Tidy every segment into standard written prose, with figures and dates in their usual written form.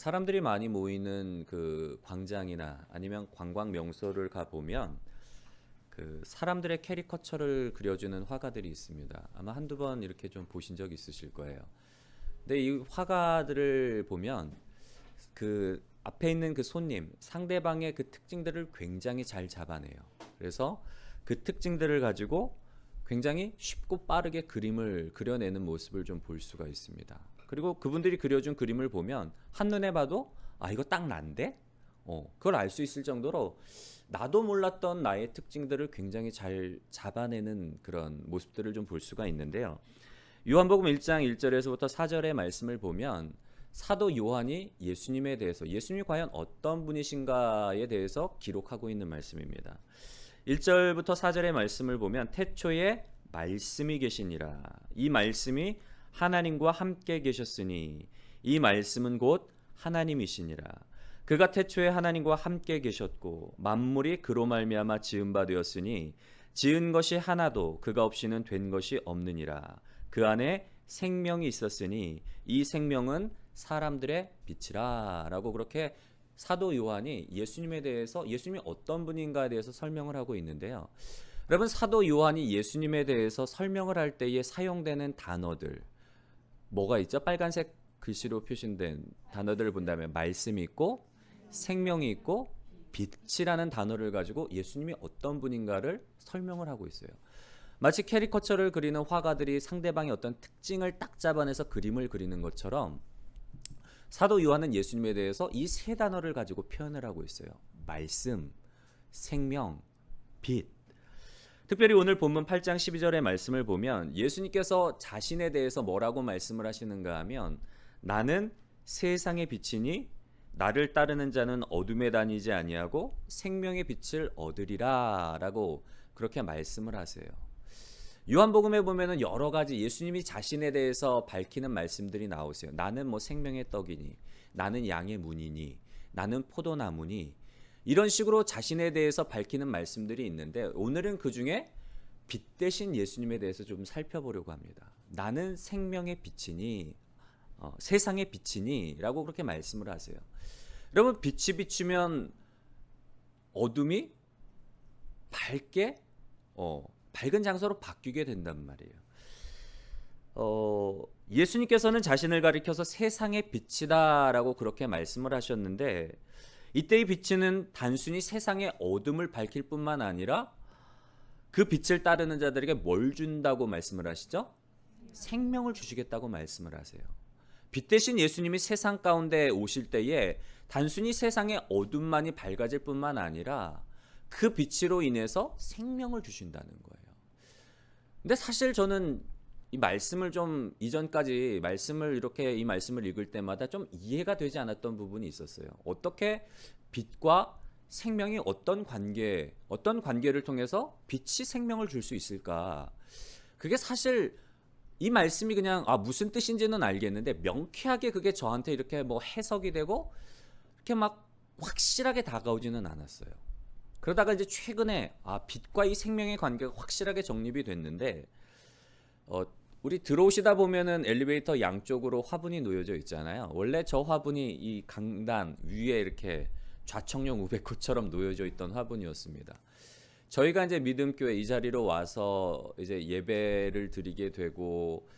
사람들이 많이 모이는 그 광장이나 아니면 관광 명소를 가 보면 그 사람들의 캐리커처를 그려주는 화가들이 있습니다. 아마 한두 번 이렇게 좀 보신 적 있으실 거예요. 근데 이 화가들을 보면 그 앞에 있는 그 손님, 상대방의 그 특징들을 굉장히 잘 잡아내요. 그래서 그 특징들을 가지고 굉장히 쉽고 빠르게 그림을 그려내는 모습을 좀 볼 수가 있습니다. 그리고 그분들이 그려준 그림을 보면 한눈에 봐도 아 이거 딱 난데? 그걸 알 수 있을 정도로 나도 몰랐던 나의 특징들을 굉장히 잘 잡아내는 그런 모습들을 좀 볼 수가 있는데요. 요한복음 1장 1절에서부터 4절의 말씀을 보면 사도 요한이 예수님에 대해서 예수님이 과연 어떤 분이신가에 대해서 기록하고 있는 말씀입니다. 1절부터 4절의 말씀을 보면 태초에 말씀이 계시니라. 이 말씀이 하나님과 함께 계셨으니 이 말씀은 곧 하나님이시니라. 그가 태초에 하나님과 함께 계셨고 만물이 그로 말미암아 지은 바 되었으니 지은 것이 하나도 그가 없이는 된 것이 없느니라. 그 안에 생명이 있었으니 이 생명은 사람들의 빛이라 라고 그렇게 사도 요한이 예수님에 대해서 예수님이 어떤 분인가에 대해서 설명을 하고 있는데요. 여러분 사도 요한이 예수님에 대해서 설명을 할 때에 사용되는 단어들 뭐가 있죠? 빨간색 글씨로 표시된 단어들을 본다면 말씀이 있고 생명이 있고 빛이라는 단어를 가지고 예수님이 어떤 분인가를 설명을 하고 있어요. 마치 캐리커처를 그리는 화가들이 상대방의 어떤 특징을 딱 잡아내서 그림을 그리는 것처럼 사도 요한은 예수님에 대해서 이 세 단어를 가지고 표현을 하고 있어요. 말씀, 생명, 빛. 특별히 오늘 본문 8장 12절의 말씀을 보면 예수님께서 자신에 대해서 뭐라고 말씀을 하시는가 하면 나는 세상의 빛이니 나를 따르는 자는 어둠에 다니지 아니하고 생명의 빛을 얻으리라 라고 그렇게 말씀을 하세요. 요한복음에 보면은 여러 가지 예수님이 자신에 대해서 밝히는 말씀들이 나오세요. 나는 뭐 생명의 떡이니, 나는 양의 문이니, 나는 포도나무니 이런 식으로 자신에 대해서 밝히는 말씀들이 있는데 오늘은 그 중에 빛 대신 예수님에 대해서 좀 살펴보려고 합니다. 나는 생명의 빛이니, 세상의 빛이니 라고 그렇게 말씀을 하세요. 여러분 빛이 비추면 어둠이 밝게 밝은 장소로 바뀌게 된단 말이에요. 예수님께서는 자신을 가리켜서 세상의 빛이다라고 그렇게 말씀을 하셨는데 이때의 빛은 단순히 세상의 어둠을 밝힐 뿐만 아니라 그 빛을 따르는 자들에게 뭘 준다고 말씀을 하시죠? 생명을 주시겠다고 말씀을 하세요. 빛 대신 예수님이 세상 가운데 오실 때에 단순히 세상의 어둠만이 밝아질 뿐만 아니라 그 빛으로 인해서 생명을 주신다는 거예요. 근데 사실 저는 이 말씀을 좀 이전까지 말씀을 이렇게 이 말씀을 읽을 때마다 좀 이해가 되지 않았던 부분이 있었어요. 어떻게 빛과 생명이 어떤 관계를 통해서 빛이 생명을 줄 수 있을까? 그게 사실 이 말씀이 그냥 무슨 뜻인지는 알겠는데 명쾌하게 그게 저한테 이렇게 뭐 해석이 되고 이렇게 막 확실하게 다가오지는 않았어요. 그러다가 이제 최근에 빛과 이 생명의 관계가 확실하게 정립이 됐는데 우리 들어오시다 보면은 엘리베이터 양쪽으로 화분이 놓여져 있잖아요. 원래 저 화분이 이 강단 위에 이렇게 좌청룡 우베코처럼 놓여져 있던 화분이었습니다. 저희가 이제 믿음교회 이 자리로 와서 이제 예배를 드리게 되고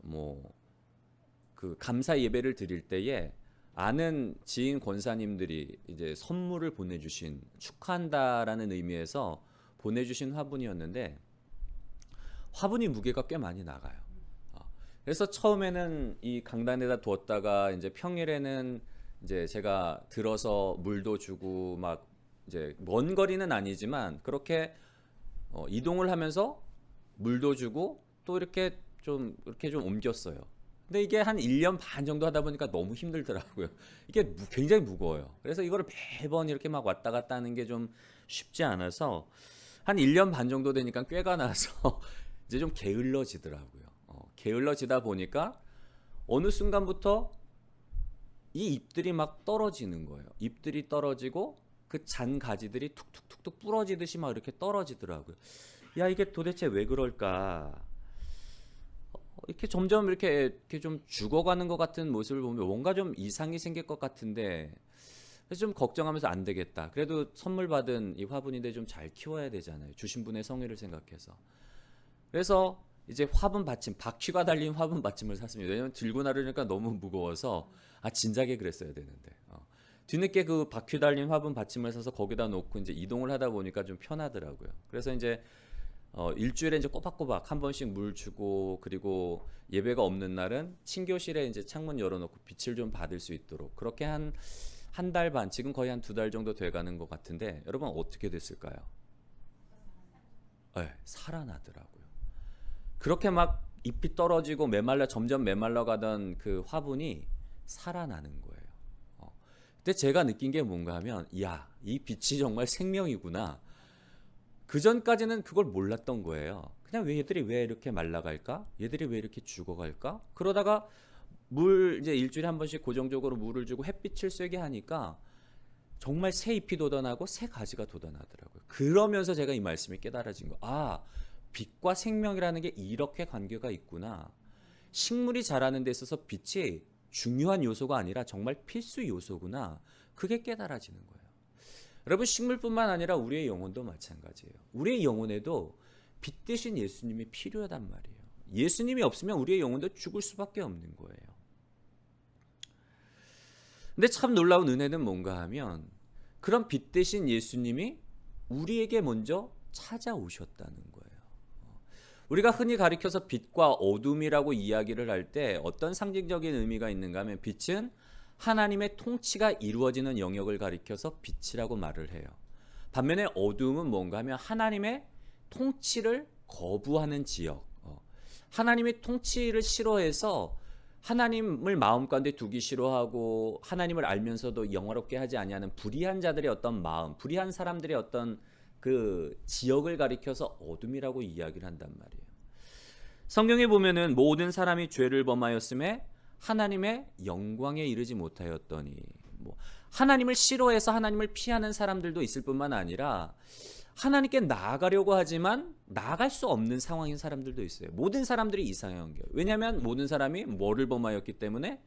뭐 그 감사 예배를 드릴 때에 아는 지인 권사님들이 이제 선물을 보내주신 축하한다라는 의미에서 보내주신 화분이었는데 화분이 무게가 꽤 많이 나가요. 그래서 처음에는 이 강단에다 두었다가 이제 평일에는 이제 제가 들어서 물도 주고 막 이제 먼 거리는 아니지만 그렇게 이동을 하면서 물도 주고 또 이렇게 좀 옮겼어요. 근데 이게 한 1년 반 정도 하다 보니까 너무 힘들더라고요. 이게 굉장히 무거워요. 그래서 이거를 매번 이렇게 막 왔다 갔다 하는 게 좀 쉽지 않아서 한 1년 반 정도 되니까 꾀가 나서 이제 좀 게을러지더라고요. 게을러지다 보니까 어느 순간부터 이 잎들이 막 떨어지는 거예요. 잎들이 떨어지고 그 잔 가지들이 툭툭툭툭 부러지듯이 막 이렇게 떨어지더라고요. 야, 이게 도대체 왜 그럴까? 이렇게 점점 이렇게 좀 죽어가는 것 같은 모습을 보면 뭔가 좀 이상이 생길 것 같은데 그래서 좀 걱정하면서 안 되겠다. 그래도 선물 받은 이 화분인데 좀 잘 키워야 되잖아요. 주신 분의 성의를 생각해서. 그래서 이제 화분 받침, 바퀴가 달린 화분 받침을 샀습니다. 왜냐면 들고 나르니까 너무 무거워서 진작에 그랬어야 되는데. 뒤늦게 그 바퀴 달린 화분 받침을 사서 거기다 놓고 이제 이동을 하다 보니까 좀 편하더라고요. 그래서 이제 일주일에 이제 꼬박꼬박 한 번씩 물 주고 그리고 예배가 없는 날은 친교실에 이제 창문 열어놓고 빛을 좀 받을 수 있도록 그렇게 한 달 반, 지금 거의 한 2달 정도 돼가는 것 같은데 여러분 어떻게 됐을까요? 네, 살아나더라고요. 그렇게 막 잎이 떨어지고 점점 메말라 가던 그 화분이 살아나는 거예요. 근데 제가 느낀 게 뭔가 하면 이 빛이 정말 생명이구나. 그 전까지는 그걸 몰랐던 거예요. 그냥 왜 얘들이 왜 이렇게 말라갈까? 얘들이 왜 이렇게 죽어갈까? 그러다가 물 이제 일주일에 한 번씩 고정적으로 물을 주고 햇빛을 쐬게 하니까 정말 새 잎이 돋아나고 새 가지가 돋아나더라고요. 그러면서 제가 이 말씀이 깨달아진 거. 빛과 생명이라는 게 이렇게 관계가 있구나. 식물이 자라는 데 있어서 빛이 중요한 요소가 아니라 정말 필수 요소구나. 그게 깨달아지는 거예요. 여러분 식물뿐만 아니라 우리의 영혼도 마찬가지예요. 우리의 영혼에도 빛 대신 예수님이 필요하단 말이에요. 예수님이 없으면 우리의 영혼도 죽을 수밖에 없는 거예요. 근데 참 놀라운 은혜는 뭔가 하면 그런 빛 대신 예수님이 우리에게 먼저 찾아오셨다는 거예요. 우리가 흔히 가리켜서 빛과 어둠이라고 이야기를 할 때 어떤 상징적인 의미가 있는가 하면 빛은 하나님의 통치가 이루어지는 영역을 가리켜서 빛이라고 말을 해요. 반면에 어둠은 뭔가 하면 하나님의 통치를 거부하는 지역, 하나님의 통치를 싫어해서 하나님을 마음 가운데 두기 싫어하고 하나님을 알면서도 영화롭게 하지 아니하는 불의한 자들의 어떤 마음, 불의한 사람들의 어떤 그 지역을 가리켜서 어둠이라고 이야기를 한단 말이에요. 성경에 보면은 모든 사람이 죄를 범하였음에 하나님의 영광에 이르지 못하였더니 하나님을 싫어해서 하나님을 피하는 사람들도 있을 뿐만 아니라 하나님께 나아가려고 하지만 나아갈 수 없는 상황인 사람들도 있어요. 모든 사람들이 이상한 거예요. 왜냐하면 모든 사람이 뭐를 범하였기 때문에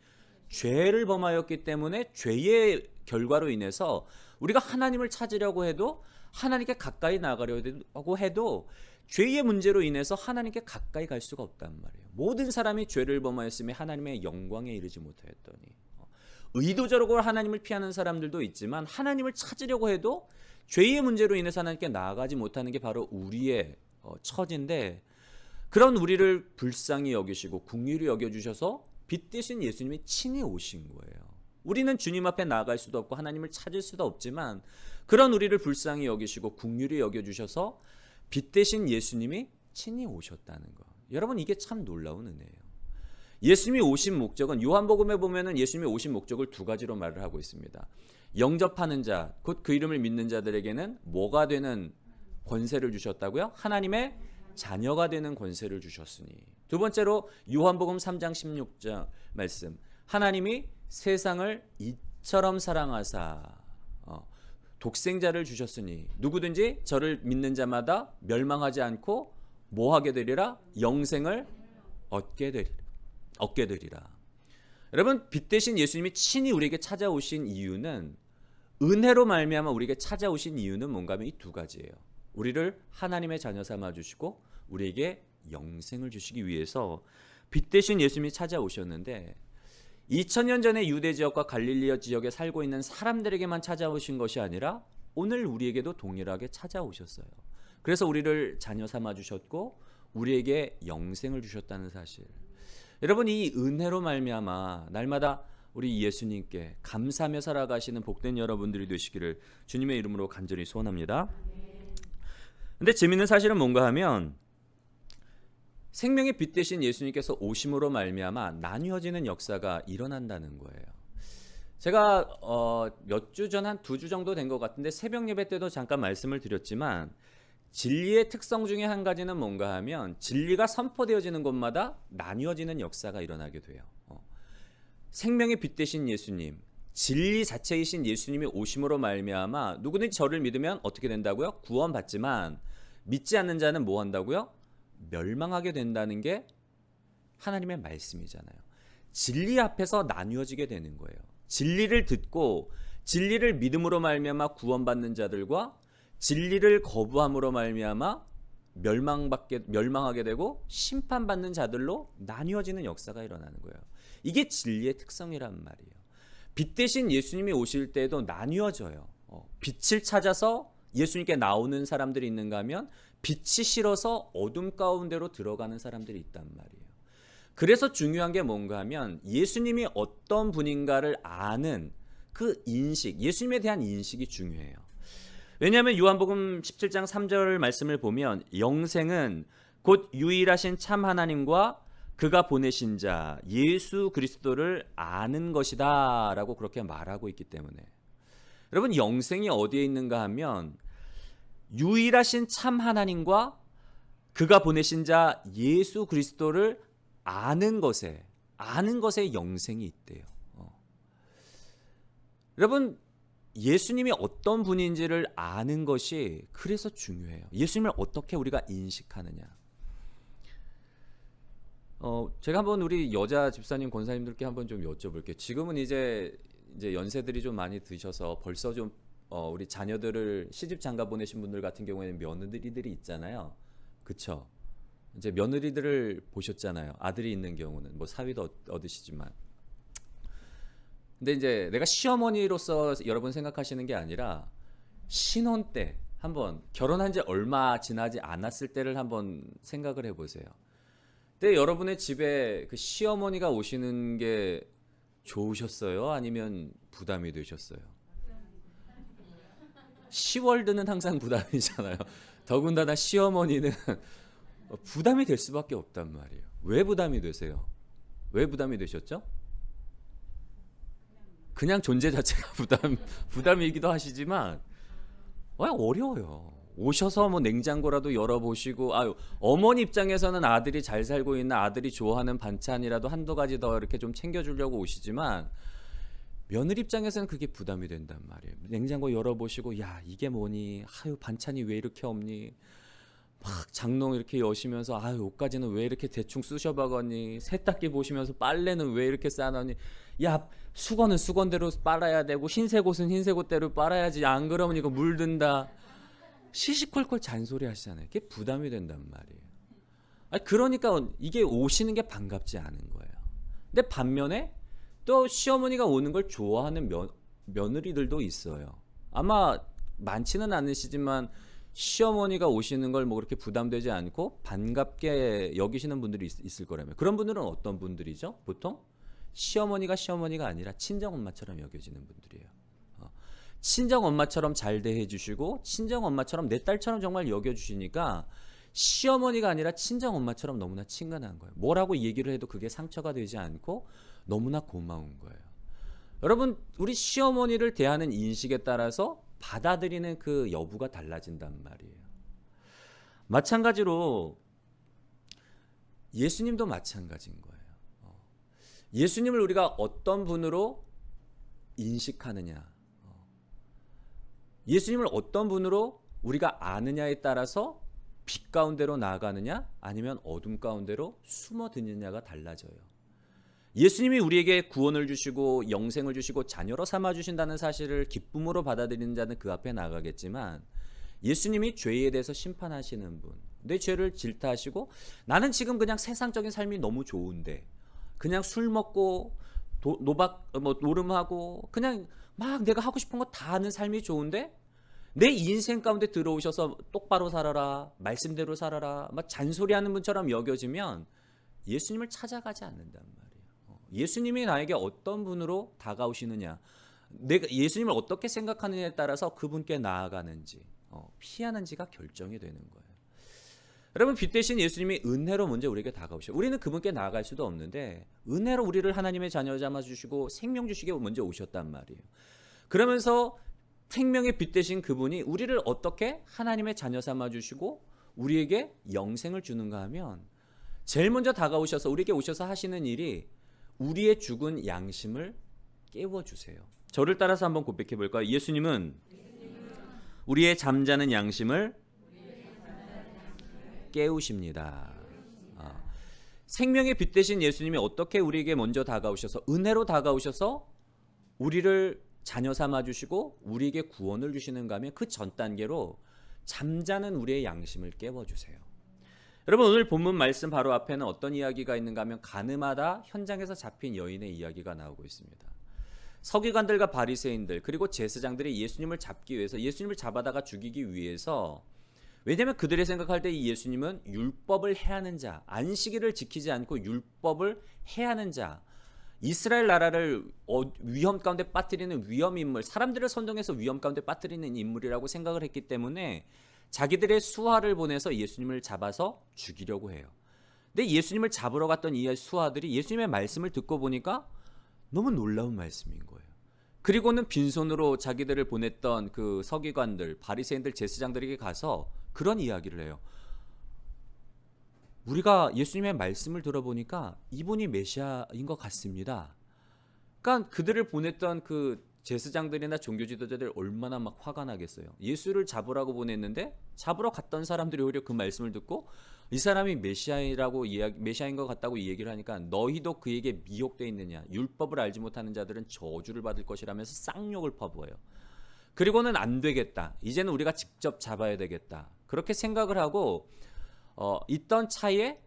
죄를 범하였기 때문에 죄의 결과로 인해서 우리가 하나님을 찾으려고 해도 하나님께 가까이 나가려고 해도 죄의 문제로 인해서 하나님께 가까이 갈 수가 없단 말이에요. 모든 사람이 죄를 범하였으며 하나님의 영광에 이르지 못하였더니 의도적으로 하나님을 피하는 사람들도 있지만 하나님을 찾으려고 해도 죄의 문제로 인해서 하나님께 나아가지 못하는 게 바로 우리의 처지인데 그런 우리를 불쌍히 여기시고 긍휼히 여겨주셔서 빛 대신 예수님이 친히 오신 거예요. 우리는 주님 앞에 나아갈 수도 없고 하나님을 찾을 수도 없지만 그런 우리를 불쌍히 여기시고 긍휼히 여겨주셔서 빛 대신 예수님이 친히 오셨다는 거. 여러분 이게 참 놀라운 은혜예요. 예수님이 오신 목적은 요한복음에 보면은 예수님이 오신 목적을 두 가지로 말을 하고 있습니다. 영접하는 자, 곧 그 이름을 믿는 자들에게는 뭐가 되는 권세를 주셨다고요? 하나님의 자녀가 되는 권세를 주셨으니. 두 번째로 요한복음 3장 16절 말씀. 하나님이 세상을 이처럼 사랑하사 독생자를 주셨으니 누구든지 저를 믿는 자마다 멸망하지 않고 뭐 하게 되리라? 영생을 얻게 되리라. 여러분 빛 대신 예수님이 친히 우리에게 찾아오신 이유는 은혜로 말미암아 우리에게 찾아오신 이유는 뭔가 하면 이 두 가지예요. 우리를 하나님의 자녀 삼아 주시고 우리에게 영생을 주시기 위해서 빛 대신 예수님이 찾아오셨는데 2000년 전에 유대 지역과 갈릴리 지역에 살고 있는 사람들에게만 찾아오신 것이 아니라 오늘 우리에게도 동일하게 찾아오셨어요. 그래서 우리를 자녀 삼아 주셨고 우리에게 영생을 주셨다는 사실. 여러분 이 은혜로 말미암아 날마다 우리 예수님께 감사하며 살아가시는 복된 여러분들이 되시기를 주님의 이름으로 간절히 소원합니다. 근데 재밌는 사실은 뭔가 하면 생명의 빛 대신 예수님께서 오심으로 말미암아 나뉘어지는 역사가 일어난다는 거예요. 제가 몇 주 전 한 2주 정도 된 것 같은데 새벽 예배 때도 잠깐 말씀을 드렸지만 진리의 특성 중에 한 가지는 뭔가 하면 진리가 선포되어지는 곳마다 나뉘어지는 역사가 일어나게 돼요. 생명의 빛 대신 예수님, 진리 자체이신 예수님이 오심으로 말미암아 누구든지 저를 믿으면 어떻게 된다고요? 구원받지만 믿지 않는 자는 뭐 한다고요? 멸망하게 된다는 게 하나님의 말씀이잖아요. 진리 앞에서 나뉘어지게 되는 거예요. 진리를 듣고 진리를 믿음으로 말미암아 구원받는 자들과 진리를 거부함으로 말미암아 멸망하게 되고 심판받는 자들로 나뉘어지는 역사가 일어나는 거예요. 이게 진리의 특성이란 말이에요. 빛 대신 예수님이 오실 때에도 나뉘어져요. 빛을 찾아서 예수님께 나오는 사람들이 있는가 하면 빛이 싫어서 어둠 가운데로 들어가는 사람들이 있단 말이에요. 그래서 중요한 게 뭔가 하면 예수님이 어떤 분인가를 아는 그 인식, 예수님에 대한 인식이 중요해요. 왜냐하면 요한복음 17장 3절 말씀을 보면 영생은 곧 유일하신 참 하나님과 그가 보내신 자 예수 그리스도를 아는 것이다 라고 그렇게 말하고 있기 때문에, 여러분 영생이 어디에 있는가 하면 유일하신 참 하나님과 그가 보내신 자 예수 그리스도를 아는 것에 영생이 있대요. 여러분 예수님이 어떤 분인지를 아는 것이 그래서 중요해요. 예수님을 어떻게 우리가 인식하느냐. 제가 한번 우리 여자 집사님 권사님들께 한번 좀 여쭤볼게요. 지금은 이제 연세들이 좀 많이 드셔서 벌써 좀 우리 자녀들을 시집 장가 보내신 분들 같은 경우에는 며느리들이 있잖아요. 그쵸? 이제 며느리들을 보셨잖아요. 아들이 있는 경우는 뭐 사위도 얻으시지만. 근데 이제 내가 시어머니로서 여러분 생각하시는 게 아니라 신혼 때 한번 결혼한 지 얼마 지나지 않았을 때를 한번 생각을 해보세요. 근데 여러분의 집에 그 시어머니가 오시는 게 좋으셨어요? 아니면 부담이 되셨어요? 시월드는 항상 부담이잖아요. 더군다나 시어머니는 부담이 될 수밖에 없단 말이에요. 왜 부담이 되세요? 왜 부담이 되셨죠? 그냥 존재 자체가 부담이기도 하시지만 어려워요. 오셔서 뭐 냉장고라도 열어보시고, 어머니 입장에서는 아들이 잘 살고 있나, 아들이 좋아하는 반찬이라도 한두 가지 더 이렇게 좀 챙겨주려고 오시지만 며느리 입장에서는 그게 부담이 된단 말이에요. 냉장고 열어보시고, 야 이게 뭐니, 반찬이 왜 이렇게 없니, 막 장롱 이렇게 여시면서 옷가지는 왜 이렇게 대충 쑤셔박았니, 세탁기 보시면서 빨래는 왜 이렇게 싸놨니, 야 수건은 수건대로 빨아야 되고 흰색 옷은 흰색 옷대로 빨아야지, 안 그러면 이거 물든다. 시시콜콜 잔소리 하시잖아요. 그게 부담이 된단 말이에요. 그러니까 이게 오시는 게 반갑지 않은 거예요. 근데 반면에 또 시어머니가 오는 걸 좋아하는 며느리들도 있어요. 아마 많지는 않으시지만 시어머니가 오시는 걸 뭐 그렇게 부담되지 않고 반갑게 여기시는 분들이 있을 거라면, 그런 분들은 어떤 분들이죠? 보통 시어머니가 아니라 친정엄마처럼 여겨지는 분들이에요. 친정엄마처럼 잘 대해주시고 친정엄마처럼 내 딸처럼 정말 여겨주시니까 시어머니가 아니라 친정엄마처럼 너무나 친근한 거예요. 뭐라고 얘기를 해도 그게 상처가 되지 않고 너무나 고마운 거예요. 여러분 우리 시어머니를 대하는 인식에 따라서 받아들이는 그 여부가 달라진단 말이에요. 마찬가지로 예수님도 마찬가지인 거예요. 예수님을 우리가 어떤 분으로 인식하느냐, 예수님을 어떤 분으로 우리가 아느냐에 따라서 빛 가운데로 나아가느냐 아니면 어둠 가운데로 숨어드느냐가 달라져요. 예수님이 우리에게 구원을 주시고 영생을 주시고 자녀로 삼아주신다는 사실을 기쁨으로 받아들이는 자는 그 앞에 나가겠지만, 예수님이 죄에 대해서 심판하시는 분, 내 죄를 질타하시고 나는 지금 그냥 세상적인 삶이 너무 좋은데 그냥 술 먹고 노름하고 그냥 막 내가 하고 싶은 거 다 하는 삶이 좋은데 내 인생 가운데 들어오셔서 똑바로 살아라, 말씀대로 살아라, 막 잔소리하는 분처럼 여겨지면 예수님을 찾아가지 않는단 말이에요. 예수님이 나에게 어떤 분으로 다가오시느냐, 내가 예수님을 어떻게 생각하느냐에 따라서 그분께 나아가는지 피하는지가 결정이 되는 거예요. 여러분 빛 대신 예수님이 은혜로 먼저 우리에게 다가오셔요. 우리는 그분께 나아갈 수도 없는데 은혜로 우리를 하나님의 자녀 삼아주시고 생명 주시게 먼저 오셨단 말이에요. 그러면서 생명의 빛 대신 그분이 우리를 어떻게 하나님의 자녀 삼아주시고 우리에게 영생을 주는가 하면, 제일 먼저 다가오셔서 우리에게 오셔서 하시는 일이 우리의 죽은 양심을 깨워주세요. 저를 따라서 한번 고백해 볼까요? 예수님은 우리의 잠자는 양심을 깨우십니다. 생명의 빛 되신 예수님이 어떻게 우리에게 먼저 다가오셔서 은혜로 다가오셔서 우리를 자녀 삼아 주시고 우리에게 구원을 주시는가 하면 그 전 단계로 잠자는 우리의 양심을 깨워 주세요. 여러분, 오늘 본문 말씀 바로 앞에는 어떤 이야기가 있는가 하면 가늠하다 현장에서 잡힌 여인의 이야기가 나오고 있습니다. 서기관들과 바리새인들 그리고 제사장들이 예수님을 잡기 위해서, 예수님을 잡아다가 죽이기 위해서, 왜냐하면 그들이 생각할 때 이 예수님은 율법을 해하는 자, 안식일을 지키지 않고 율법을 해하는 자, 이스라엘 나라를 위험 가운데 빠뜨리는 위험 인물, 사람들을 선동해서 위험 가운데 빠뜨리는 인물이라고 생각을 했기 때문에 자기들의 수하를 보내서 예수님을 잡아서 죽이려고 해요. 근데 예수님을 잡으러 갔던 이 수하들이 예수님의 말씀을 듣고 보니까 너무 놀라운 말씀인 거예요. 그리고는 빈손으로 자기들을 보냈던 그 서기관들, 바리새인들, 제사장들에게 가서 그런 이야기를 해요. 우리가 예수님의 말씀을 들어보니까 이분이 메시아인 것 같습니다. 그러니까 그들을 보냈던 그 제사장들이나 종교 지도자들 얼마나 막 화가 나겠어요. 예수를 잡으라고 보냈는데 잡으러 갔던 사람들이 오히려 그 말씀을 듣고 이 사람이 메시아인 것 같다고 이 얘기를 하니까 너희도 그에게 미혹되어 있느냐, 율법을 알지 못하는 자들은 저주를 받을 것이라면서 쌍욕을 퍼부어요. 그리고는 안 되겠다, 이제는 우리가 직접 잡아야 되겠다, 그렇게 생각을 하고 있던 차에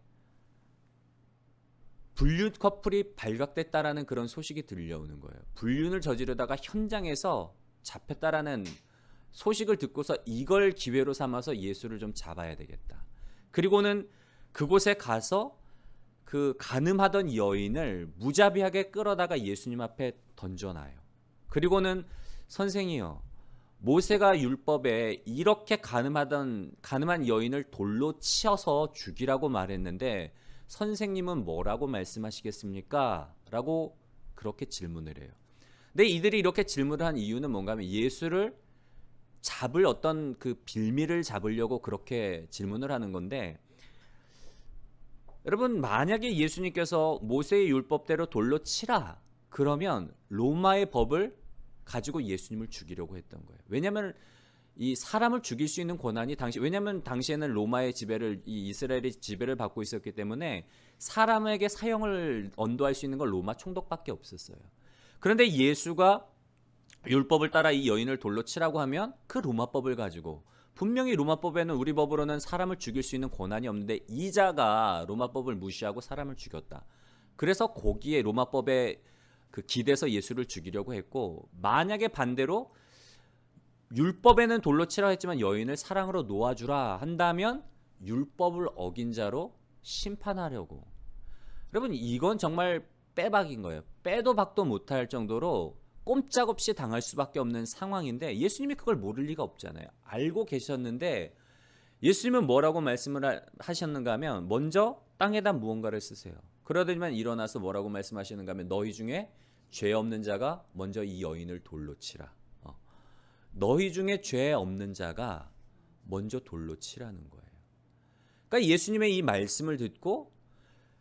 불륜 커플이 발각됐다라는 그런 소식이 들려오는 거예요. 불륜을 저지르다가 현장에서 잡혔다라는 소식을 듣고서 이걸 기회로 삼아서 예수를 좀 잡아야 되겠다. 그리고는 그곳에 가서 그 간음하던 여인을 무자비하게 끌어다가 예수님 앞에 던져놔요. 그리고는 선생이요, 모세가 율법에 이렇게 간음한 여인을 돌로 치어서 죽이라고 말했는데 선생님은 뭐라고 말씀하시겠습니까? 라고 그렇게 질문을 해요. 근데 이들이 이렇게 질문을 한 이유는 뭔가 하면 예수를 잡을 어떤 그 빌미를 잡으려고 그렇게 질문을 하는 건데, 여러분, 만약에 예수님께서 모세의 율법대로 돌로 치라 그러면 로마의 법을 가지고 예수님을 죽이려고 했던 거예요. 왜냐하면 이 사람을 죽일 수 있는 권한이 왜냐하면 당시에는 로마의 지배를, 이 이스라엘의 지배를 받고 있었기 때문에 사람에게 사형을 언도할 수 있는 건 로마 총독밖에 없었어요. 그런데 예수가 율법을 따라 이 여인을 돌로 치라고 하면 그 로마법을 가지고, 분명히 로마법에는 우리 법으로는 사람을 죽일 수 있는 권한이 없는데 이 자가 로마법을 무시하고 사람을 죽였다. 그래서 거기에 로마법에 그 기대서 예수를 죽이려고 했고, 만약에 반대로 율법에는 돌로 치라 했지만 여인을 사랑으로 놓아주라 한다면 율법을 어긴 자로 심판하려고. 여러분, 이건 정말 빼박인 거예요. 빼도 박도 못할 정도로 꼼짝없이 당할 수밖에 없는 상황인데 예수님이 그걸 모를 리가 없잖아요. 알고 계셨는데 예수님은 뭐라고 말씀을 하셨는가 하면 먼저 땅에다 무언가를 쓰세요. 그러더니만 일어나서 뭐라고 말씀하시는가 하면 너희 중에 죄 없는 자가 먼저 이 여인을 돌로 치라. 너희 중에 죄 없는 자가 먼저 돌로 치라는 거예요. 그러니까 예수님의 이 말씀을 듣고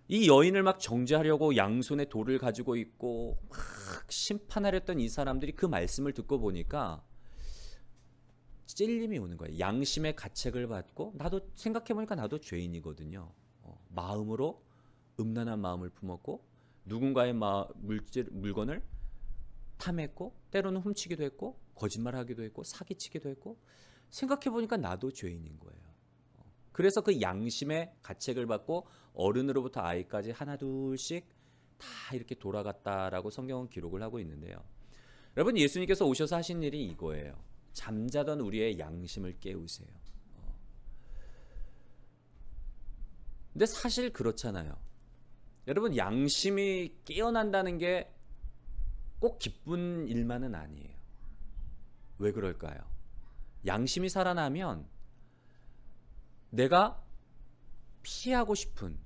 이 여인을 막 정죄하려고 양손에 돌을 가지고 있고 막 심판하렸던 이 사람들이 그 말씀을 듣고 보니까 찔림이 오는 거예요. 양심의 가책을 받고, 나도 생각해보니까 나도 죄인이거든요. 마음으로 음란한 마음을 품었고 누군가의 물건을 탐했고 때로는 훔치기도 했고 거짓말하기도 했고 사기치기도 했고, 생각해보니까 나도 죄인인 거예요. 그래서 그 양심의 가책을 받고 어른으로부터 아이까지 하나둘씩 다 이렇게 돌아갔다라고 성경은 기록을 하고 있는데요. 여러분, 예수님께서 오셔서 하신 일이 이거예요. 잠자던 우리의 양심을 깨우세요. 근데 사실 그렇잖아요. 여러분, 양심이 깨어난다는 게 꼭 기쁜 일만은 아니에요. 왜 그럴까요? 양심이 살아나면 내가 피하고 싶은,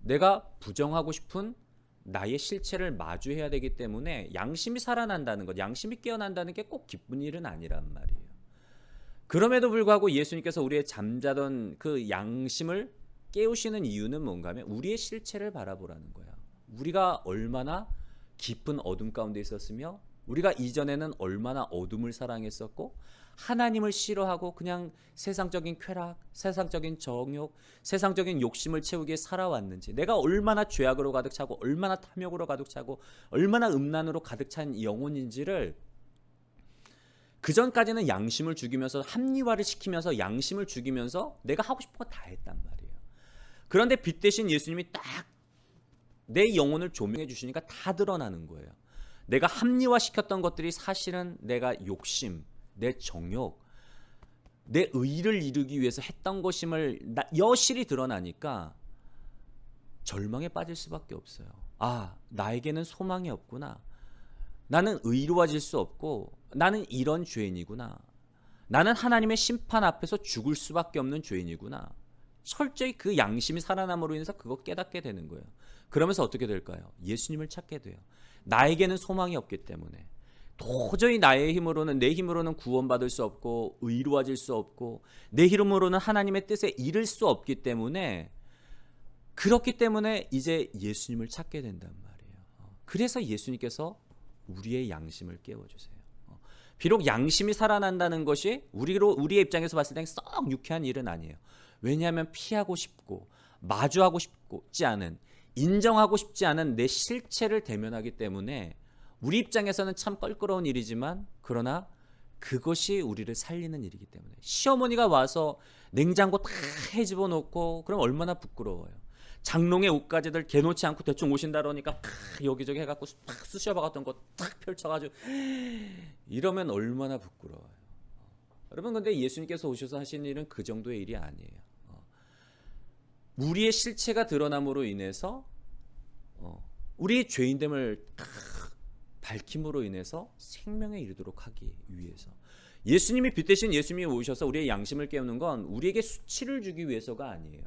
내가 부정하고 싶은 나의 실체를 마주해야 되기 때문에 양심이 살아난다는 것, 양심이 깨어난다는 게 꼭 기쁜 일은 아니란 말이에요. 그럼에도 불구하고 예수님께서 우리의 잠자던 그 양심을 깨우시는 이유는 뭔가 하면 우리의 실체를 바라보라는 거야. 우리가 얼마나 깊은 어둠 가운데 있었으며 우리가 이전에는 얼마나 어둠을 사랑했었고 하나님을 싫어하고 그냥 세상적인 쾌락, 세상적인 정욕, 세상적인 욕심을 채우기 위해 살아왔는지, 내가 얼마나 죄악으로 가득 차고 얼마나 탐욕으로 가득 차고 얼마나 음란으로 가득 찬 영혼인지를, 그전까지는 양심을 죽이면서 합리화를 시키면서 양심을 죽이면서 내가 하고 싶은 거 다 했단 말이에요. 그런데 빛 대신 예수님이 딱 내 영혼을 조명해 주시니까 다 드러나는 거예요. 내가 합리화시켰던 것들이 사실은 내가 욕심, 내 정욕, 내 의를 이루기 위해서 했던 것임을 여실히 드러나니까 절망에 빠질 수밖에 없어요. 아, 나에게는 소망이 없구나. 나는 의로워질 수 없고 나는 이런 죄인이구나. 나는 하나님의 심판 앞에서 죽을 수밖에 없는 죄인이구나. 철저히 그 양심이 살아남으로 인해서 그거 깨닫게 되는 거예요. 그러면서 어떻게 될까요? 예수님을 찾게 돼요. 나에게는 소망이 없기 때문에 도저히 나의 힘으로는, 내 힘으로는 구원받을 수 없고 의로워질 수 없고 내 힘으로는 하나님의 뜻에 이를 수 없기 때문에, 그렇기 때문에 이제 예수님을 찾게 된단 말이에요. 그래서 예수님께서 우리의 양심을 깨워주세요. 비록 양심이 살아난다는 것이 우리의 입장에서 봤을 땐 썩 유쾌한 일은 아니에요. 왜냐하면 피하고 싶고 마주하고 싶지 않은, 인정하고 싶지 않은 내 실체를 대면하기 때문에 우리 입장에서는 참 껄끄러운 일이지만, 그러나 그것이 우리를 살리는 일이기 때문에. 시어머니가 와서 냉장고 다 헤집어 놓고 그럼 얼마나 부끄러워요. 장롱에 옷가지들 개놓지 않고 대충 오신다 그러니까 여기저기 해갖고 탁 쑤셔박았던 거 탁 펼쳐가지고 이러면 얼마나 부끄러워요. 여러분, 근데 예수님께서 오셔서 하신 일은 그 정도의 일이 아니에요. 우리의 실체가 드러남으로 인해서 우리의 죄인됨을 밝힘으로 인해서 생명에 이르도록 하기 위해서, 예수님이 빛 대신 예수님이 오셔서 우리의 양심을 깨우는 건 우리에게 수치를 주기 위해서가 아니에요.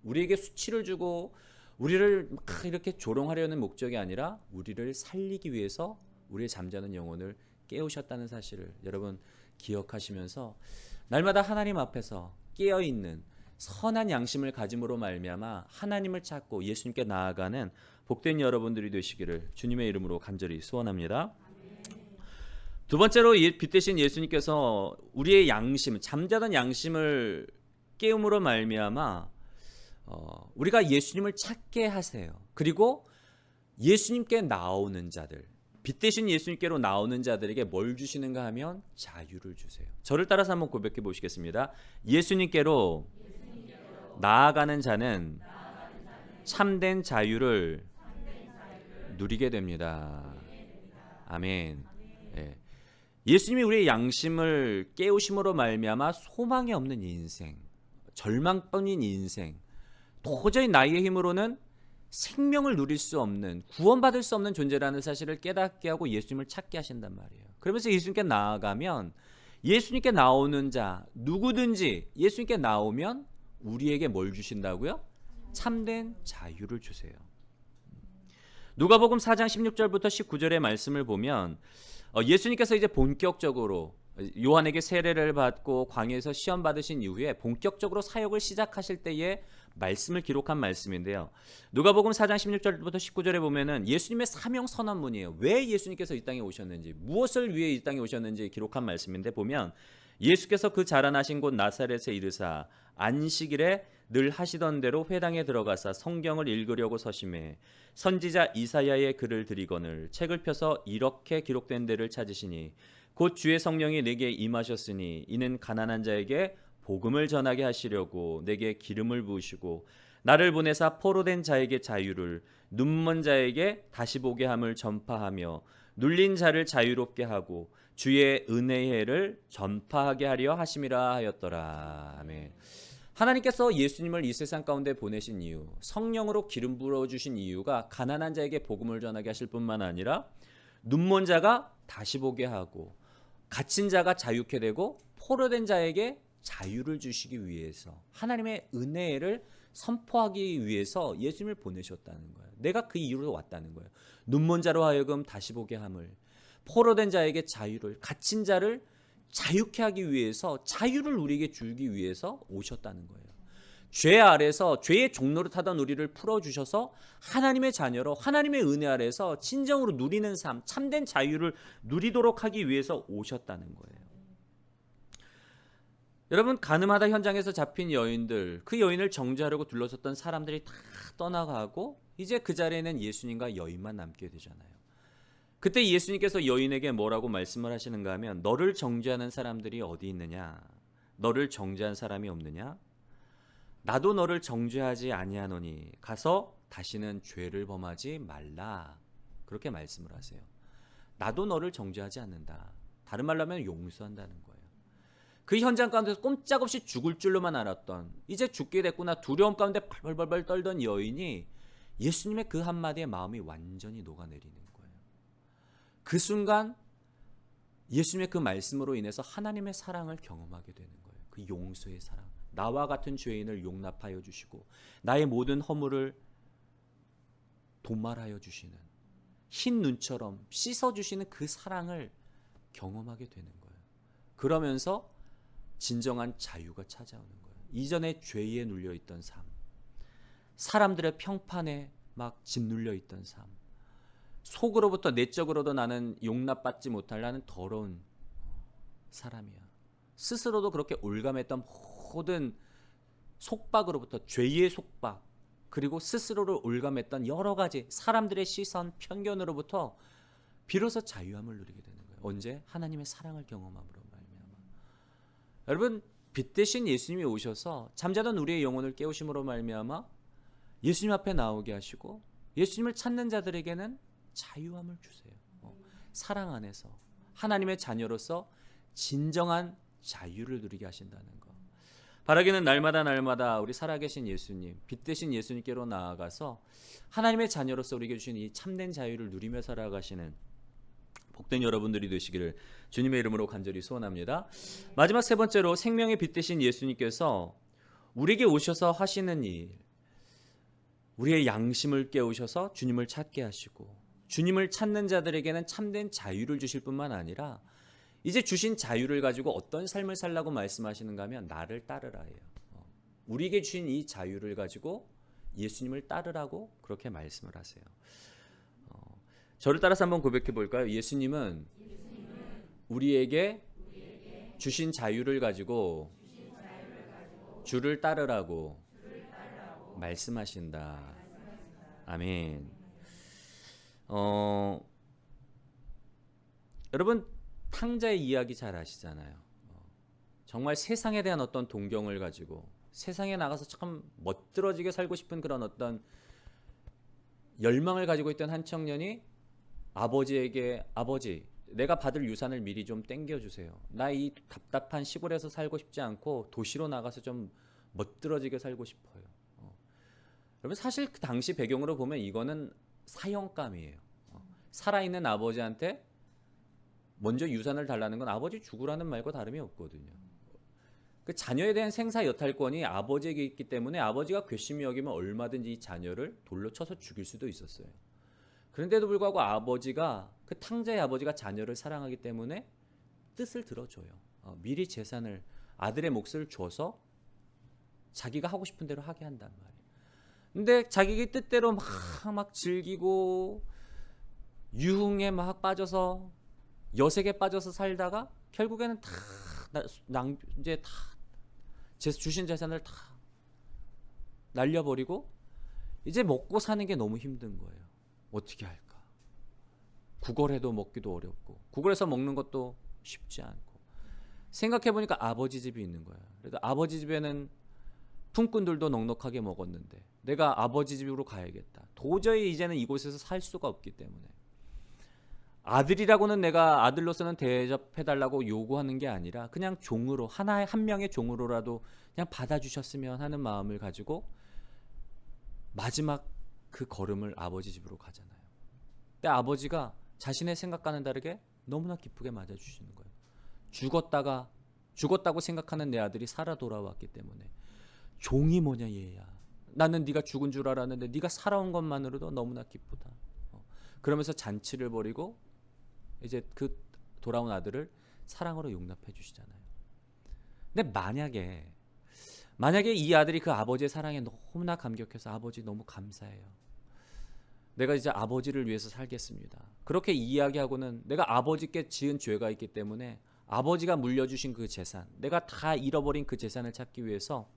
우리에게 수치를 주고 우리를 막 이렇게 조롱하려는 목적이 아니라 우리를 살리기 위해서 우리의 잠자는 영혼을 깨우셨다는 사실을 여러분 기억하시면서, 날마다 하나님 앞에서 깨어있는 선한 양심을 가짐으로 말미암아 하나님을 찾고 예수님께 나아가는 복된 여러분들이 되시기를 주님의 이름으로 간절히 소원합니다. 두 번째로 빛 대신 예수님께서 우리의 양심, 잠자던 양심을 깨움으로 말미암아 우리가 예수님을 찾게 하세요. 그리고 예수님께 나오는 자들, 빛 대신 예수님께로 나오는 자들에게 뭘 주시는가 하면 자유를 주세요. 저를 따라서 한번 고백해 보시겠습니다. 예수님께로 나아가는 자는 참된 자유를 누리게 됩니다. 아멘. 예. 예수님이 우리의 양심을 깨우심으로 말미암아 소망이 없는 인생, 절망뿐인 인생, 도저히 나의 힘으로는 생명을 누릴 수 없는, 구원받을 수 없는 존재라는 사실을 깨닫게 하고 예수님을 찾게 하신단 말이에요. 그러면서 예수님께 나아가면, 예수님께 나오는 자 누구든지 예수님께 나오면 우리에게 뭘 주신다고요? 참된 자유를 주세요. 누가복음 4장 16절부터 19절의 말씀을 보면 예수님께서 이제 본격적으로 요한에게 세례를 받고 광야에서 시험 받으신 이후에 본격적으로 사역을 시작하실 때의 말씀을 기록한 말씀인데요. 누가복음 4장 16절부터 19절에 보면은 예수님의 사명 선언문이에요. 왜 예수님께서 이 땅에 오셨는지, 무엇을 위해 이 땅에 오셨는지 기록한 말씀인데, 보면 예수께서 그 자라나신 곳 나사렛에 이르사 안식일에 늘 하시던 대로 회당에 들어가사 성경을 읽으려고 서심해 선지자 이사야의 글을 들이거늘 책을 펴서 이렇게 기록된 데를 찾으시니 곧 주의 성령이 내게 임하셨으니 이는 가난한 자에게 복음을 전하게 하시려고 내게 기름을 부으시고 나를 보내사 포로된 자에게 자유를, 눈먼 자에게 다시 보게 함을 전파하며 눌린 자를 자유롭게 하고 주의 은혜의 해를 전파하게 하려 하심이라 하였더라. 아멘. 하나님께서 예수님을 이 세상 가운데 보내신 이유, 성령으로 기름 부어주신 이유가 가난한 자에게 복음을 전하게 하실 뿐만 아니라 눈먼 자가 다시 보게 하고 갇힌 자가 자유케 되고 포로된 자에게 자유를 주시기 위해서, 하나님의 은혜를 선포하기 위해서 예수님을 보내셨다는 거예요. 내가 그 이유로 왔다는 거예요. 눈먼 자로 하여금 다시 보게 함을, 포로된 자에게 자유를, 갇힌 자를 자유케 하기 위해서, 자유를 우리에게 주기 위해서 오셨다는 거예요. 죄 아래서 죄의 종로를 타던 우리를 풀어주셔서 하나님의 자녀로 하나님의 은혜 아래서 진정으로 누리는 삶, 참된 자유를 누리도록 하기 위해서 오셨다는 거예요. 여러분, 가늠하다 현장에서 잡힌 여인들, 그 여인을 정죄하려고 둘러섰던 사람들이 다 떠나가고 이제 그 자리에는 예수님과 여인만 남게 되잖아요. 그때 예수님께서 여인에게 뭐라고 말씀을 하시는가 하면, 너를 정죄하는 사람들이 어디 있느냐? 너를 정죄한 사람이 없느냐? 나도 너를 정죄하지 아니하노니 가서 다시는 죄를 범하지 말라. 그렇게 말씀을 하세요. 나도 너를 정죄하지 않는다. 다른 말로 하면 용서한다는 거예요. 그 현장 가운데서 꼼짝없이 죽을 줄로만 알았던, 이제 죽게 됐구나 두려움 가운데 벌벌벌 떨던 여인이 예수님의 그 한마디에 마음이 완전히 녹아내리는 거예요. 그 순간 예수님의 그 말씀으로 인해서 하나님의 사랑을 경험하게 되는 거예요. 그 용서의 사랑. 나와 같은 죄인을 용납하여 주시고 나의 모든 허물을 도말하여 주시는, 흰 눈처럼 씻어주시는 그 사랑을 경험하게 되는 거예요. 그러면서 진정한 자유가 찾아오는 거예요. 이전에 죄에 눌려있던 삶, 사람들의 평판에 막 짓눌려 있던 삶, 속으로부터 내적으로도 나는 용납받지 못할, 나는 더러운 사람이야, 스스로도 그렇게 올감했던 모든 속박으로부터, 죄의 속박, 그리고 스스로를 올감했던 여러 가지 사람들의 시선, 편견으로부터 비로소 자유함을 누리게 되는 거예요. 언제? 하나님의 사랑을 경험함으로 말미암아. 여러분, 빛 대신 예수님이 오셔서 잠자던 우리의 영혼을 깨우심으로 말미암아 예수님 앞에 나오게 하시고 예수님을 찾는 자들에게는 자유함을 주세요. 사랑 안에서 하나님의 자녀로서 진정한 자유를 누리게 하신다는 것. 바라기는 날마다 우리 살아계신 예수님, 빛 대신 예수님께로 나아가서 하나님의 자녀로서 우리에게 주신 이 참된 자유를 누리며 살아가시는 복된 여러분들이 되시기를 주님의 이름으로 간절히 소원합니다. 마지막 세 번째로, 생명의 빛 대신 예수님께서 우리에게 오셔서 하시는 일, 우리의 양심을 깨우셔서 주님을 찾게 하시고 주님을 찾는 자들에게는 참된 자유를 주실 뿐만 아니라 이제 주신 자유를 가지고 어떤 삶을 살라고 말씀하시는가 하면, 나를 따르라예요. 우리에게 주신 이 자유를 가지고 예수님을 따르라고 그렇게 말씀을 하세요. 저를 따라서 한번 고백해 볼까요? 예수님은 우리에게 주신 자유를 가지고 주를 따르라고 말씀하신다. 아멘. 여러분, 탕자의 이야기 잘 아시잖아요. 정말 세상에 대한 어떤 동경을 가지고 세상에 나가서 참 멋들어지게 살고 싶은 그런 어떤 열망을 가지고 있던 한 청년이 아버지에게, 아버지, 내가 받을 유산을 미리 좀 땡겨주세요. 나 이 답답한 시골에서 살고 싶지 않고 도시로 나가서 좀 멋들어지게 살고 싶어요. 여러분, 사실 그 당시 배경으로 보면 이거는 사형감이에요. 살아있는 아버지한테 먼저 유산을 달라는 건 아버지 죽으라는 말과 다름이 없거든요. 그 자녀에 대한 생사 여탈권이 아버지에게 있기 때문에 아버지가 괘씸히 여기면 얼마든지 이 자녀를 돌로 쳐서 죽일 수도 있었어요. 그런데도 불구하고 아버지가, 그 탕자의 아버지가 자녀를 사랑하기 때문에 뜻을 들어줘요. 미리 재산을, 아들의 몫을 줘서 자기가 하고 싶은 대로 하게 한단 말이에요. 근데 자기 뜻대로 막 즐기고 유흥에 막 빠져서 여색에 빠져서 살다가 결국에는 다 이제 다 주신 재산을 다 날려버리고 이제 먹고 사는 게 너무 힘든 거예요. 어떻게 할까? 구걸해도 먹기도 어렵고 구걸해서 먹는 것도 쉽지 않고, 생각해보니까 아버지 집이 있는 거예요. 그래도 아버지 집에는 품꾼들도 넉넉하게 먹었는데 내가 아버지 집으로 가야겠다. 도저히 이제는 이곳에서 살 수가 없기 때문에 아들이라고는 내가 아들로서는 대접해달라고 요구하는 게 아니라 그냥 종으로, 한 명의 종으로라도 그냥 받아주셨으면 하는 마음을 가지고 마지막 그 걸음을 아버지 집으로 가잖아요. 근데 아버지가 자신의 생각과는 다르게 너무나 기쁘게 맞아주시는 거예요. 죽었다고 생각하는 내 아들이 살아 돌아왔기 때문에 종이 뭐냐 얘야. 나는 네가 죽은 줄 알았는데 네가 살아온 것만으로도 너무나 기쁘다. 그러면서 잔치를 벌이고 이제 그 돌아온 아들을 사랑으로 용납해 주시잖아요. 근데 만약에 만약에 이 아들이 그 아버지의 사랑에 너무나 감격해서 아버지 너무 감사해요. 내가 이제 아버지를 위해서 살겠습니다. 그렇게 이야기하고는 내가 아버지께 지은 죄가 있기 때문에 아버지가 물려주신 그 재산, 내가 다 잃어버린 그 재산을 찾기 위해서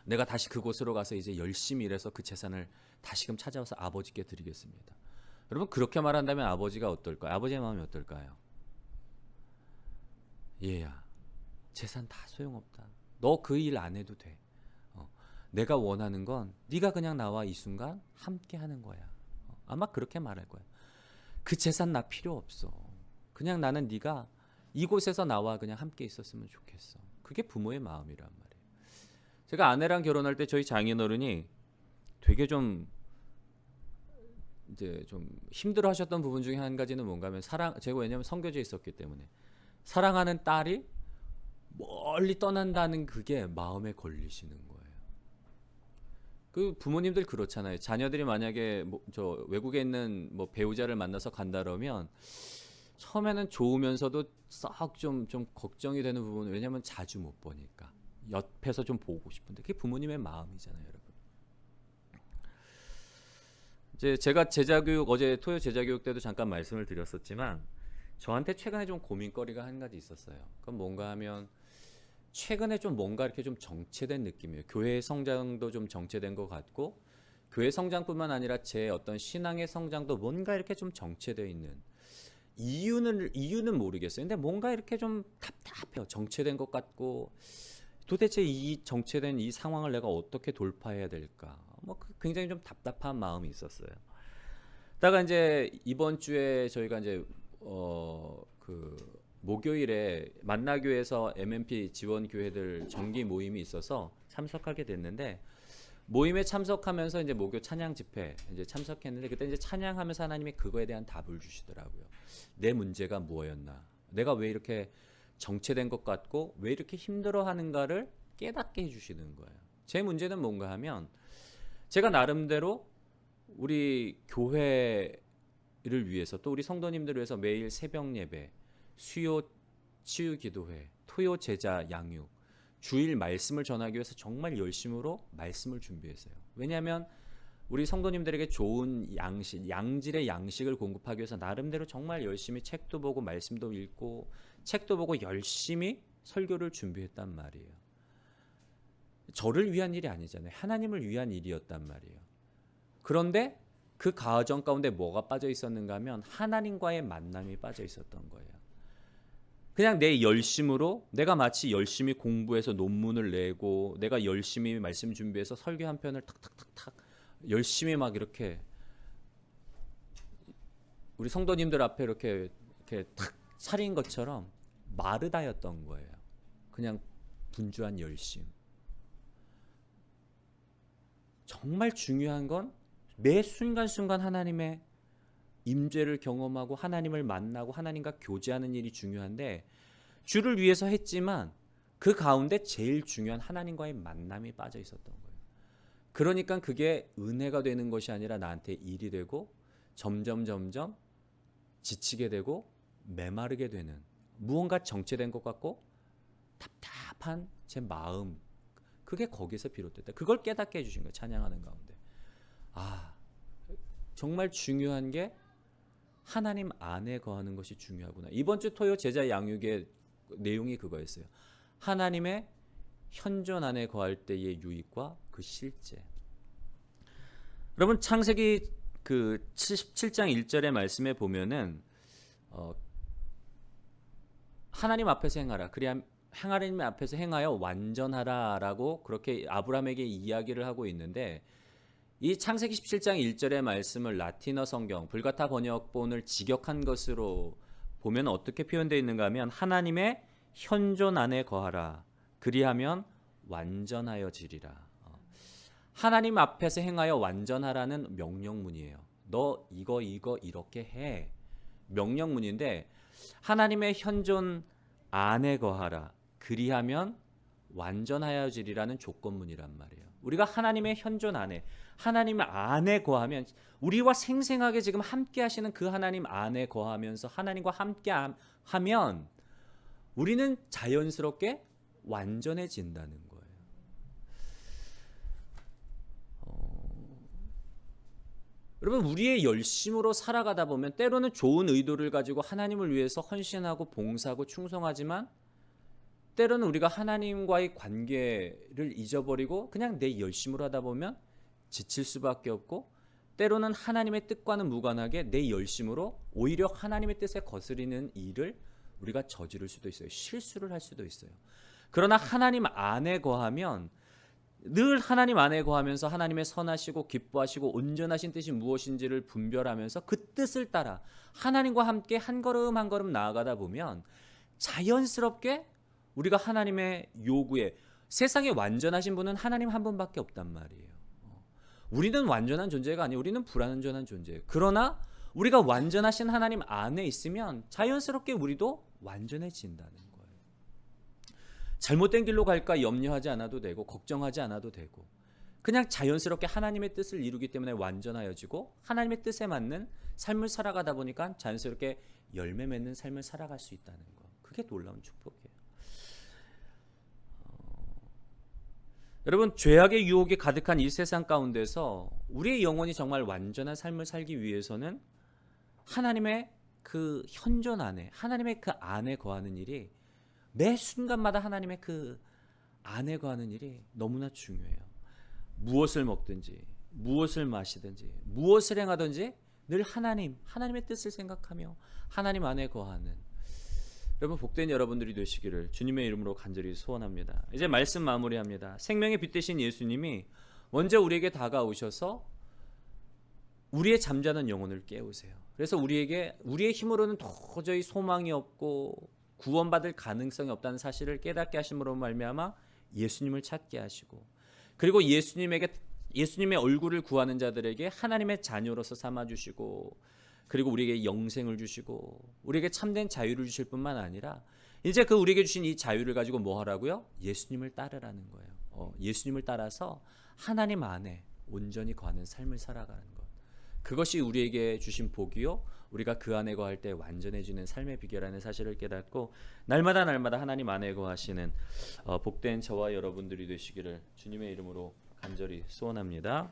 내가 다시 그곳으로 가서 이제 열심히 일해서 그 재산을 다시금 찾아와서 아버지께 드리겠습니다. 여러분 그렇게 말한다면 아버지가 어떨까요? 아버지의 마음이 어떨까요? 얘야, 재산 다 소용없다. 너 그 일 안 해도 돼. 내가 원하는 건 네가 그냥 나와 이 순간 함께 하는 거야. 아마 그렇게 말할 거야. 그 재산 나 필요 없어. 그냥 나는 네가 이곳에서 나와 그냥 함께 있었으면 좋겠어. 그게 부모의 마음이란 말이에요. 제가 아내랑 결혼할 때 저희 장인어른이 되게 좀 이제 좀 힘들어하셨던 부분 중에 한 가지는 뭔가 하면 제가 왜냐면 선교지에 있었기 때문에 사랑하는 딸이 멀리 떠난다는 그게 마음에 걸리시는 거예요. 그 부모님들 그렇잖아요. 자녀들이 만약에 저 외국에 있는 배우자를 만나서 간다 그러면 처음에는 좋으면서도 썩 좀 걱정이 되는 부분은 왜냐면 자주 못 보니까 옆에서 좀 보고 싶은데 그게 부모님의 마음이잖아요, 여러분. 이제 제가 제자교육 어제 토요 제자교육 때도 잠깐 말씀을 드렸었지만 저한테 최근에 좀 고민거리가 한 가지 있었어요. 그건 뭔가 하면 최근에 좀 뭔가 이렇게 좀 정체된 느낌이에요. 교회의 성장도 좀 정체된 것 같고 교회 성장뿐만 아니라 제 어떤 신앙의 성장도 뭔가 이렇게 좀 정체되어 있는 이유는 모르겠어요. 근데 뭔가 이렇게 좀 답답해요. 정체된 것 같고 도대체 이 정체된 이 상황을 내가 어떻게 돌파해야 될까? 굉장히 좀 답답한 마음이 있었어요. 다가 이제 이번 주에 저희가 이제 그 목요일에 만나교회에서 MMP 지원 교회들 정기 모임이 있어서 참석하게 됐는데 모임에 참석하면서 이제 목요 찬양 집회 이제 참석했는데 그때 이제 찬양하면서 하나님이 그거에 대한 답을 주시더라고요. 내 문제가 무엇이었나? 내가 왜 이렇게 정체된 것 같고 왜 이렇게 힘들어하는가를 깨닫게 해주시는 거예요. 제 문제는 뭔가 하면 제가 나름대로 우리 교회를 위해서 또 우리 성도님들을 위해서 매일 새벽 예배, 수요 치유 기도회, 토요 제자 양육, 주일 말씀을 전하기 위해서 정말 열심으로 말씀을 준비했어요. 왜냐하면 우리 성도님들에게 좋은 양질의 양식을 공급하기 위해서 나름대로 정말 열심히 책도 보고 말씀도 읽고 책도 보고 열심히 설교를 준비했단 말이에요. 저를 위한 일이 아니잖아요. 하나님을 위한 일이었단 말이에요. 그런데 그 과정 가운데 뭐가 빠져 있었는가 하면 하나님과의 만남이 빠져 있었던 거예요. 그냥 내 열심으로 내가 마치 열심히 공부해서 논문을 내고 내가 열심히 말씀 준비해서 설교 한 편을 탁탁탁탁 열심히 막 이렇게 우리 성도님들 앞에 이렇게 탁 차린 것처럼 마르다였던 거예요. 그냥 분주한 열심. 정말 중요한 건 매 순간순간 하나님의 임재를 경험하고 하나님을 만나고 하나님과 교제하는 일이 중요한데 주를 위해서 했지만 그 가운데 제일 중요한 하나님과의 만남이 빠져 있었던 거예요. 그러니까 그게 은혜가 되는 것이 아니라 나한테 일이 되고 점점 지치게 되고 메마르게 되는 무언가 정체된 것 같고 답답한 제 마음 그게 거기서 비롯됐다. 그걸 깨닫게 해주신 거예요. 찬양하는 가운데. 정말 중요한 게 하나님 안에 거하는 것이 중요하구나. 이번 주 토요 제자 양육의 내용이 그거였어요. 하나님의 현존 안에 거할 때의 유익과 그 실제. 여러분 창세기 그 77장 1절의 말씀에 보면은 하나님 앞에서 행하라. 그래야 하나님 앞에서 행하여 완전하라라고 그렇게 아브라함에게 이야기를 하고 있는데 이 창세기 17장 1절의 말씀을 라틴어 성경 불가타 번역본을 직역한 것으로 보면 어떻게 표현되어 있는가 하면 하나님의 현존 안에 거하라. 그리하면 완전하여지리라. 하나님 앞에서 행하여 완전하라는 명령문이에요. 너 이거 이렇게 해. 명령문인데 하나님의 현존 안에 거하라. 그리하면 완전하여지리라는 조건문이란 말이에요. 우리가 하나님의 현존 안에 하나님 안에 거하면 우리와 생생하게 지금 함께 하시는 그 하나님 안에 거하면서 하나님과 함께 하면 우리는 자연스럽게 완전해진다는 거예요. 여러분 우리의 열심으로 살아가다 보면 때로는 좋은 의도를 가지고 하나님을 위해서 헌신하고 봉사하고 충성하지만 때로는 우리가 하나님과의 관계를 잊어버리고 그냥 내 열심으로 하다 보면 지칠 수밖에 없고 때로는 하나님의 뜻과는 무관하게 내 열심으로 오히려 하나님의 뜻에 거스리는 일을 우리가 저지를 수도 있어요. 실수를 할 수도 있어요. 그러나 하나님 안에 거하면 늘 하나님 안에 거하면서 하나님의 선하시고 기뻐하시고 온전하신 뜻이 무엇인지를 분별하면서 그 뜻을 따라 하나님과 함께 한 걸음 한 걸음 나아가다 보면 자연스럽게 우리가 하나님의 요구에 세상에 완전하신 분은 하나님 한 분밖에 없단 말이에요. 우리는 완전한 존재가 아니에요. 우리는 불완전한 존재예요. 그러나 우리가 완전하신 하나님 안에 있으면 자연스럽게 우리도 완전해진다는 거예요. 잘못된 길로 갈까 염려하지 않아도 되고 걱정하지 않아도 되고 그냥 자연스럽게 하나님의 뜻을 이루기 때문에 완전하여지고 하나님의 뜻에 맞는 삶을 살아가다 보니까 자연스럽게 열매 맺는 삶을 살아갈 수 있다는 거. 그게 놀라운 축복이에요. 여러분 죄악의 유혹이 가득한 이 세상 가운데서 우리의 영혼이 정말 완전한 삶을 살기 위해서는 하나님의 그 현존 안에 하나님의 그 안에 거하는 일이 매 순간마다 하나님의 그 안에 거하는 일이 너무나 중요해요. 무엇을 먹든지 무엇을 마시든지 무엇을 행하든지 늘 하나님의 뜻을 생각하며 하나님 안에 거하는 여러분 복된 여러분들이 되시기를 주님의 이름으로 간절히 소원합니다. 이제 말씀 마무리합니다. 생명의 빛 되신 예수님이 먼저 우리에게 다가오셔서 우리의 잠자는 영혼을 깨우세요. 그래서 우리에게 우리의 힘으로는 도저히 소망이 없고 구원받을 가능성이 없다는 사실을 깨닫게 하심으로 말미암아 예수님을 찾게 하시고 그리고 예수님의 얼굴을 구하는 자들에게 하나님의 자녀로서 삼아주시고 그리고 우리에게 영생을 주시고 우리에게 참된 자유를 주실 뿐만 아니라 이제 그 우리에게 주신 이 자유를 가지고 뭐 하라고요? 예수님을 따르라는 거예요. 예수님을 따라서 하나님 안에 온전히 거하는 삶을 살아가는 것. 그것이 우리에게 주신 복이요 우리가 그 안에 거할 때 완전해지는 삶의 비결이라는 사실을 깨닫고 날마다 하나님 안에 거하시는 복된 저와 여러분들이 되시기를 주님의 이름으로 간절히 소원합니다.